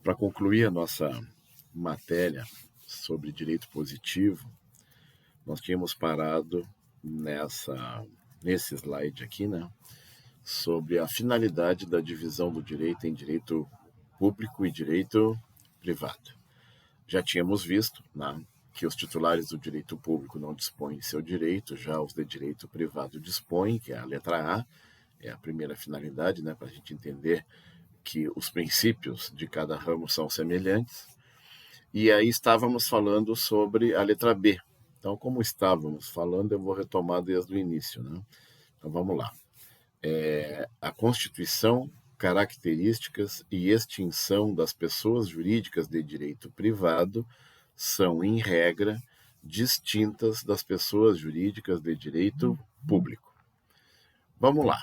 Para concluir a nossa matéria sobre direito positivo, nós tínhamos parado nesse slide aqui, né, sobre a finalidade da divisão do direito em direito público e direito privado. Já tínhamos visto, né, que os titulares do direito público não dispõem de seu direito, já os de direito privado dispõem, que é a letra A, é a primeira finalidade, né, para a gente entender que os princípios de cada ramo são semelhantes. E aí estávamos falando sobre a letra B. Então, como estávamos falando, eu vou retomar desde o início, né? Então, vamos lá. A Constituição, características e extinção das pessoas jurídicas de direito privado são, em regra, distintas das pessoas jurídicas de direito público. Vamos lá.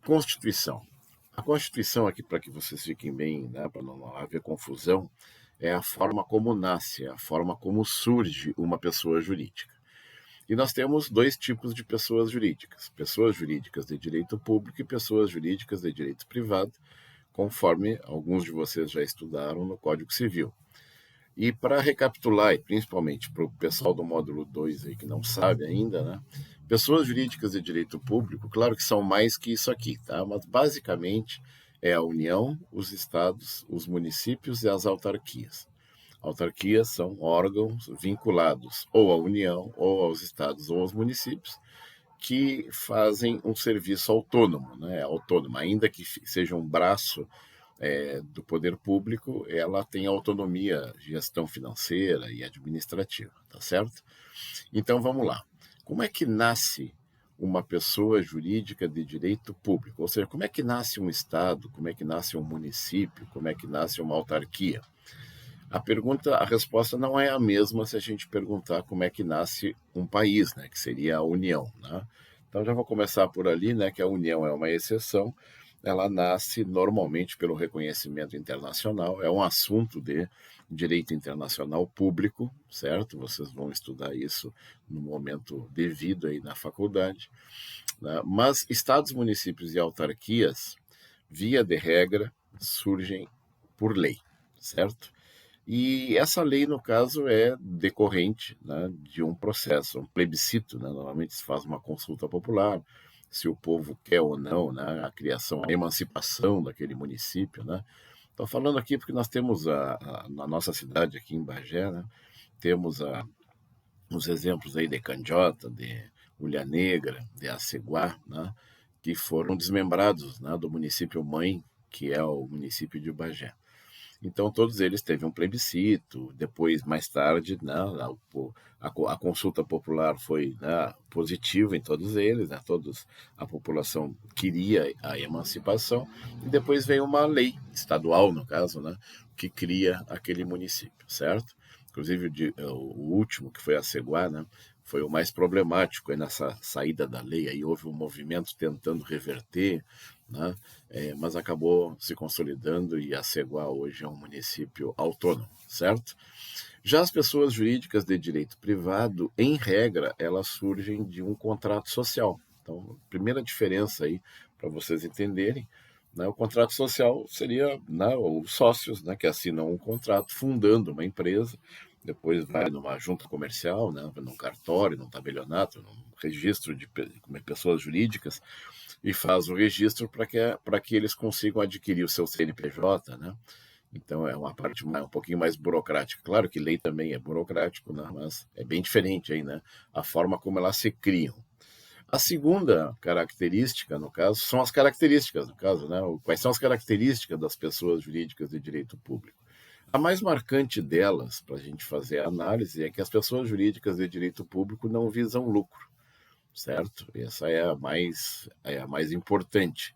Constituição. A Constituição, aqui para que vocês fiquem bem, né, para não haver confusão, é a forma como nasce, a forma como surge uma pessoa jurídica. E nós temos dois tipos de pessoas jurídicas de direito público e pessoas jurídicas de direito privado, conforme alguns de vocês já estudaram no Código Civil. E para recapitular, e principalmente para o pessoal do módulo 2 aí que não sabe ainda, né? Pessoas jurídicas de direito público, claro que são mais que isso aqui, tá? Mas basicamente é a União, os estados, os municípios e as autarquias. Autarquias são órgãos vinculados ou à União, ou aos estados, ou aos municípios, que fazem um serviço autônomo, né? Autônomo, ainda que seja um braço do poder público, ela tem autonomia de gestão financeira e administrativa, tá certo? Então vamos lá. Como é que nasce uma pessoa jurídica de direito público? Ou seja, como é que nasce um estado, como é que nasce um município, como é que nasce uma autarquia? A resposta não é a mesma se a gente perguntar como é que nasce um país, né, que seria a União, né? Então já vou começar por ali, né, que a União é uma exceção. Ela nasce normalmente pelo reconhecimento internacional, é um assunto de direito internacional público, certo? Vocês vão estudar isso no momento devido aí na faculdade, né? Mas estados, municípios e autarquias, via de regra, surgem por lei, certo? E essa lei, no caso, é decorrente, né, de um processo, um plebiscito, né? Normalmente se faz uma consulta popular, se o povo quer ou não, né, a criação, a emancipação daquele município, né? Estou falando aqui porque nós temos na nossa cidade, aqui em Bagé, né, temos os exemplos aí de Candiota, de Ulha Negra, de Aceguá, né, que foram desmembrados, né, do município mãe, que é o município de Bagé. Então, todos eles teve um plebiscito, depois, mais tarde, né, a consulta popular foi, né, positiva em todos eles, né, a população queria a emancipação, e depois veio uma lei estadual, no caso, né, que cria aquele município, certo? Inclusive, o último, que foi a Ceguá, né, foi o mais problemático nessa saída da lei. Aí houve um movimento tentando reverter, né? Mas acabou se consolidando e a Ceguá hoje é um município autônomo, certo? Já as pessoas jurídicas de direito privado, em regra, elas surgem de um contrato social. Então, a primeira diferença aí, para vocês entenderem, né, o contrato social seria, né, os sócios, né, que assinam um contrato fundando uma empresa, depois vai numa junta comercial, né, num cartório, num tabelionato, num registro de pessoas jurídicas, e faz o registro para que eles consigam adquirir o seu CNPJ, né? Então é uma parte um pouquinho mais burocrática. Claro que lei também é burocrático, né? Mas é bem diferente aí, né? A forma como elas se criam. A segunda característica, no caso, são as características, no caso, né? Quais são as características das pessoas jurídicas de direito público? A mais marcante delas, para a gente fazer a análise, é que as pessoas jurídicas de direito público não visam lucro, certo? Essa é a mais importante,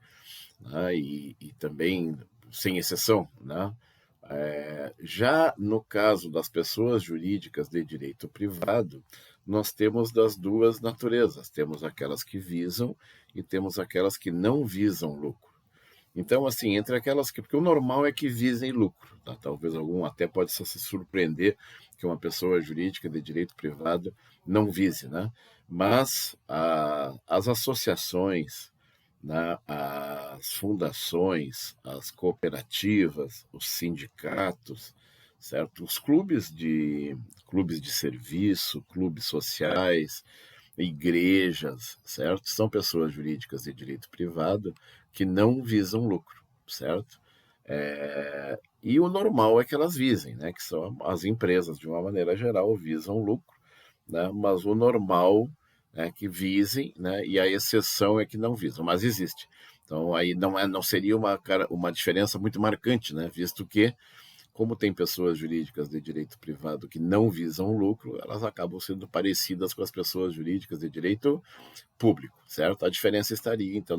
né? E também, sem exceção, né? Já no caso das pessoas jurídicas de direito privado, nós temos das duas naturezas. Temos aquelas que visam e temos aquelas que não visam lucro. Então, assim, entre aquelas que... Porque o normal é que visem lucro, tá? Talvez algum até pode se surpreender que uma pessoa jurídica de direito privado não vise, né? Mas as associações, né, as fundações, as cooperativas, os sindicatos, certo? Os clubes de serviço, clubes sociais, igrejas, certo? São pessoas jurídicas de direito privado que não visam lucro, certo? E o normal é que elas visem, né? Que são as empresas, de uma maneira geral, visam lucro, né? Mas o normal é que visem, né? E a exceção é que não visam, mas existe. Então aí não seria uma diferença muito marcante, né? Visto que, como tem pessoas jurídicas de direito privado que não visam lucro, elas acabam sendo parecidas com as pessoas jurídicas de direito público, certo? A diferença estaria, então,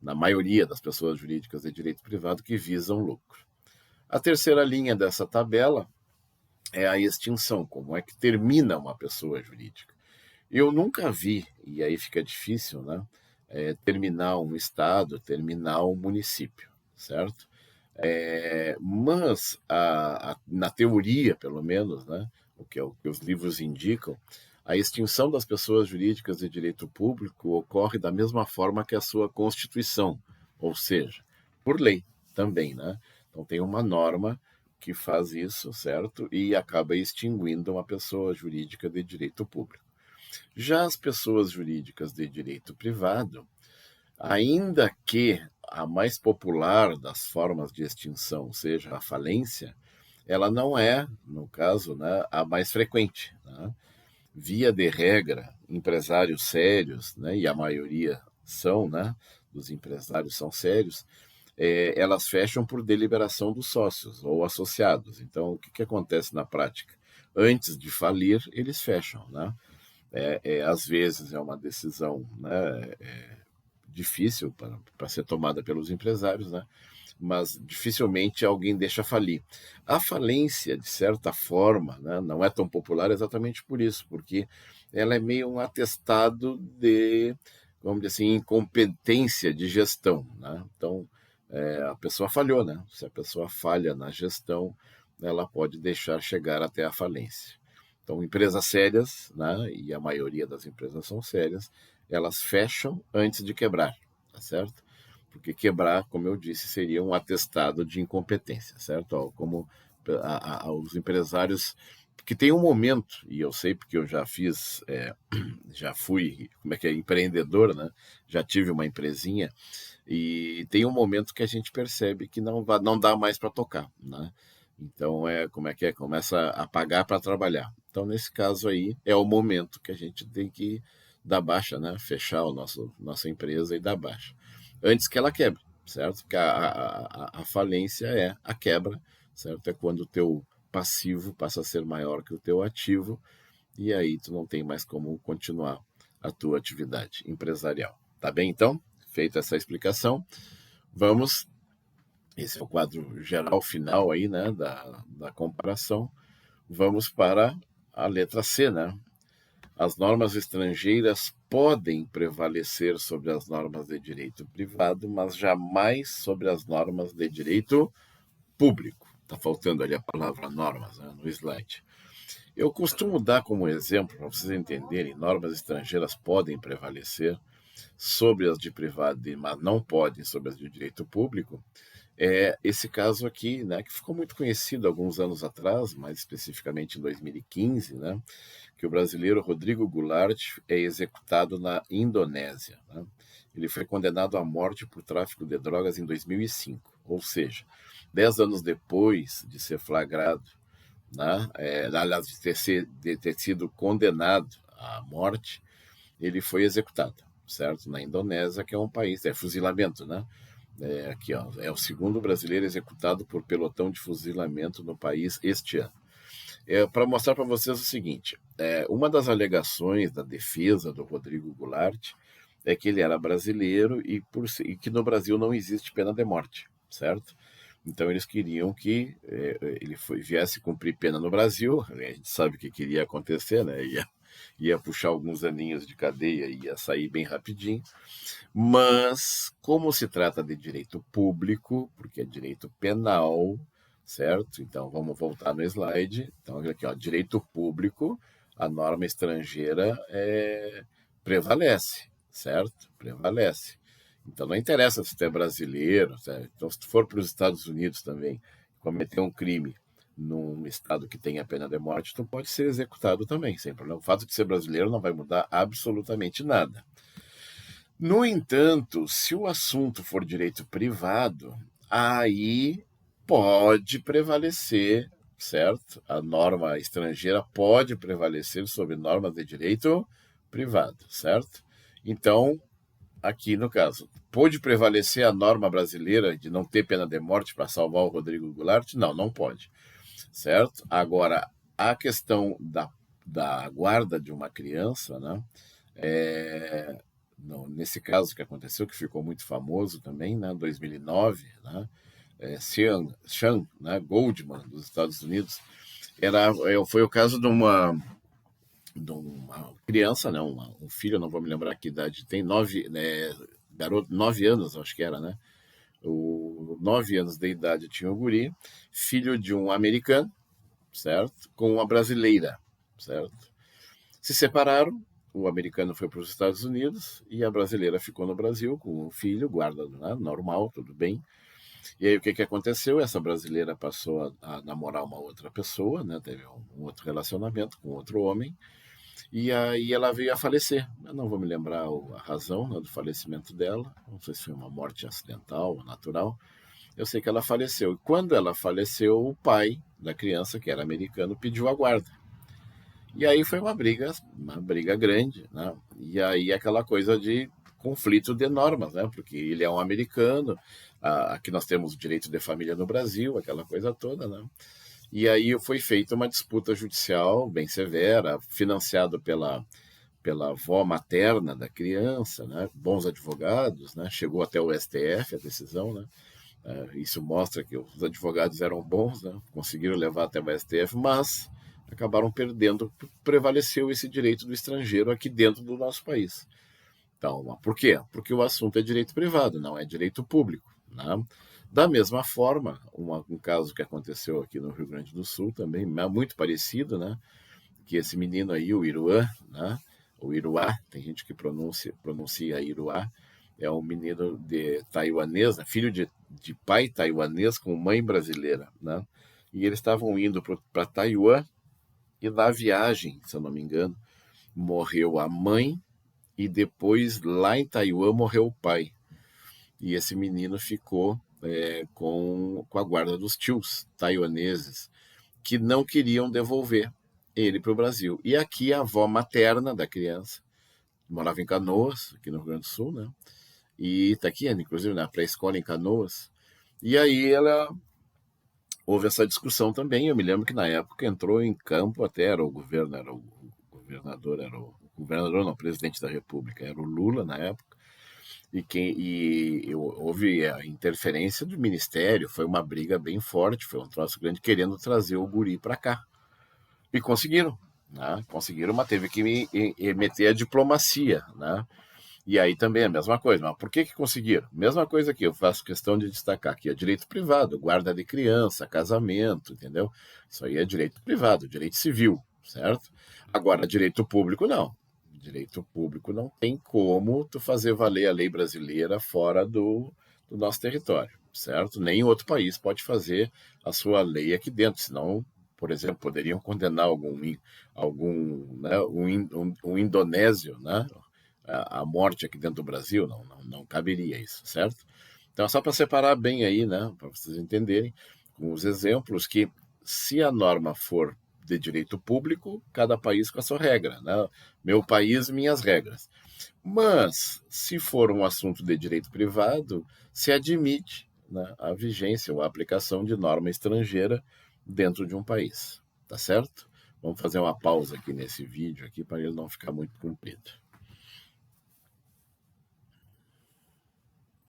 na maioria das pessoas jurídicas de direito privado que visam lucro. A terceira linha dessa tabela é a extinção, como é que termina uma pessoa jurídica. Eu nunca vi, e aí fica difícil, né? Terminar um estado, terminar um município, certo? Mas, na teoria, pelo menos, né, o que os livros indicam, a extinção das pessoas jurídicas de direito público ocorre da mesma forma que a sua Constituição, ou seja, por lei também, né? Então tem uma norma que faz isso, certo? E acaba extinguindo uma pessoa jurídica de direito público. Já as pessoas jurídicas de direito privado, ainda que a mais popular das formas de extinção seja a falência, ela não é, no caso, né, a mais frequente. Né? Via de regra, empresários sérios, né, e a maioria são, né, dos empresários são sérios, elas fecham por deliberação dos sócios ou associados. Então, o que acontece na prática? Antes de falir, eles fecham. Né? Às vezes é uma decisão, né, difícil para ser tomada pelos empresários, né? Mas dificilmente alguém deixa falir. A falência, de certa forma, né, não é tão popular exatamente por isso, porque ela é meio um atestado de, vamos dizer assim, incompetência de gestão. Né? Então, a pessoa falhou, né? Se a pessoa falha na gestão, ela pode deixar chegar até a falência. Então, empresas sérias, né, e a maioria das empresas são sérias, elas fecham antes de quebrar, tá certo? Porque quebrar, como eu disse, seria um atestado de incompetência, certo? Como os empresários, que tem um momento, e eu sei porque eu já fiz, já fui, como é que é, empreendedor, né? Já tive uma empresinha, e tem um momento que a gente percebe que não dá mais para tocar, né? Então, como é que é? Começa a pagar para trabalhar. Então, nesse caso aí, é o momento que a gente tem que dar baixa, né? Fechar nossa empresa e dar baixa. Antes que ela quebre, certo? Porque a falência é a quebra, certo? É quando o teu passivo passa a ser maior que o teu ativo e aí tu não tem mais como continuar a tua atividade empresarial. Tá bem, então? Feita essa explicação, vamos. Esse é o quadro geral final aí, né, da comparação. Vamos para a letra C, né? As normas estrangeiras podem prevalecer sobre as normas de direito privado, mas jamais sobre as normas de direito público. Está faltando ali a palavra normas, né, no slide. Eu costumo dar como exemplo, para vocês entenderem, normas estrangeiras podem prevalecer sobre as de privado, mas não podem sobre as de direito público, esse caso aqui, né, que ficou muito conhecido alguns anos atrás, mais especificamente em 2015, né, que o brasileiro Rodrigo Goulart é executado na Indonésia. Né? Ele foi condenado à morte por tráfico de drogas em 2005, ou seja, 10 anos depois de ser flagrado, né, aliás, de ter sido condenado à morte, ele foi executado, certo? Na Indonésia, que é um país, fuzilamento, né? Aqui, ó, é o segundo brasileiro executado por pelotão de fuzilamento no país este ano. Para mostrar para vocês o seguinte: uma das alegações da defesa do Rodrigo Goulart é que ele era brasileiro e que no Brasil não existe pena de morte, certo? Então eles queriam que ele viesse cumprir pena no Brasil. A gente sabe o que iria acontecer, né? Ia puxar alguns aninhos de cadeia e ia sair bem rapidinho. Mas, como se trata de direito público, porque é direito penal, certo? Então, vamos voltar no slide. Então, aqui, ó, direito público, a norma estrangeira prevalece, certo? Prevalece. Então não interessa se tu é brasileiro, certo? Então se tu for para os Estados Unidos também, cometer um crime num estado que tem a pena de morte, tu pode ser executado também, sem problema. O fato de ser brasileiro não vai mudar absolutamente nada. No entanto, se o assunto for direito privado, aí pode prevalecer, certo? A norma estrangeira pode prevalecer sobre normas de direito privado, certo? Então, aqui no caso, pode prevalecer a norma brasileira de não ter pena de morte para salvar o Rodrigo Goulart? Não, não pode, certo? Agora, a questão da guarda de uma criança, né? Não, nesse caso que aconteceu, que ficou muito famoso também, né, 2009, né, Sean, né, Goldman, dos Estados Unidos, foi o caso de uma criança, né, um filho, não vou me lembrar que idade tem, garoto, 9 anos, acho que era, né, 9 anos de idade tinha o guri, filho de um americano, certo, com uma brasileira, certo. Se separaram, o americano foi para os Estados Unidos e a brasileira ficou no Brasil com o filho, guarda, né, normal, tudo bem. E aí o que aconteceu? Essa brasileira passou a namorar uma outra pessoa, né, teve um outro relacionamento com outro homem, e aí ela veio a falecer. Eu não vou me lembrar a razão, né, do falecimento dela, não sei se foi uma morte acidental ou natural. Eu sei que ela faleceu. E quando ela faleceu, o pai da criança, que era americano, pediu a guarda. E aí foi uma briga grande, né? E aí aquela coisa de conflito de normas, né? Porque ele é um americano, aqui nós temos o direito de família no Brasil, aquela coisa toda, né? E aí foi feita uma disputa judicial bem severa, financiado pela avó materna da criança, né? Bons advogados, né? Chegou até o STF a decisão, né? Isso mostra que os advogados eram bons, né? Conseguiram levar até o STF, mas acabaram perdendo, prevaleceu esse direito do estrangeiro aqui dentro do nosso país. Então, por quê? Porque o assunto é direito privado, não é direito público. Né? Da mesma forma, um caso que aconteceu aqui no Rio Grande do Sul também, muito parecido, né? Que esse menino aí, o Iruã, né? O Iruá, tem gente que pronuncia Iruá, é um menino de taiwanês, né? Filho de pai taiwanês com mãe brasileira, né? E eles estavam indo para Taiwan e na viagem, se eu não me engano, morreu a mãe e depois lá em Taiwan morreu o pai. E esse menino ficou com a guarda dos tios taiwaneses que não queriam devolver ele para o Brasil. E aqui a avó materna da criança morava em Canoas, aqui no Rio Grande do Sul, né? E está aqui, inclusive, na pré-escola em Canoas. E aí houve essa discussão também. Eu me lembro que na época entrou em campo até era o governador não, presidente da República, era o Lula na época. Houve a interferência do ministério, foi uma briga bem forte, foi um troço grande querendo trazer o guri para cá. E conseguiram, né? Conseguiram, mas teve que meter a diplomacia, né? E aí também a mesma coisa. Mas por que conseguiram? Mesma coisa aqui, eu faço questão de destacar aqui, é direito privado, guarda de criança, casamento, entendeu? Isso aí é direito privado, direito civil, certo? Agora, direito público, não. Direito público não tem como tu fazer valer a lei brasileira fora do nosso território, certo? Nem outro país pode fazer a sua lei aqui dentro, senão, por exemplo, poderiam condenar né, um indonésio, né? A morte aqui dentro do Brasil, não caberia isso, certo? Então, é só para separar bem aí, né, para vocês entenderem, com os exemplos, que se a norma for de direito público, cada país com a sua regra, né? Meu país, minhas regras. Mas, se for um assunto de direito privado, se admite, né, a vigência ou a aplicação de norma estrangeira dentro de um país, tá certo? Vamos fazer uma pausa aqui nesse vídeo aqui para ele não ficar muito comprido.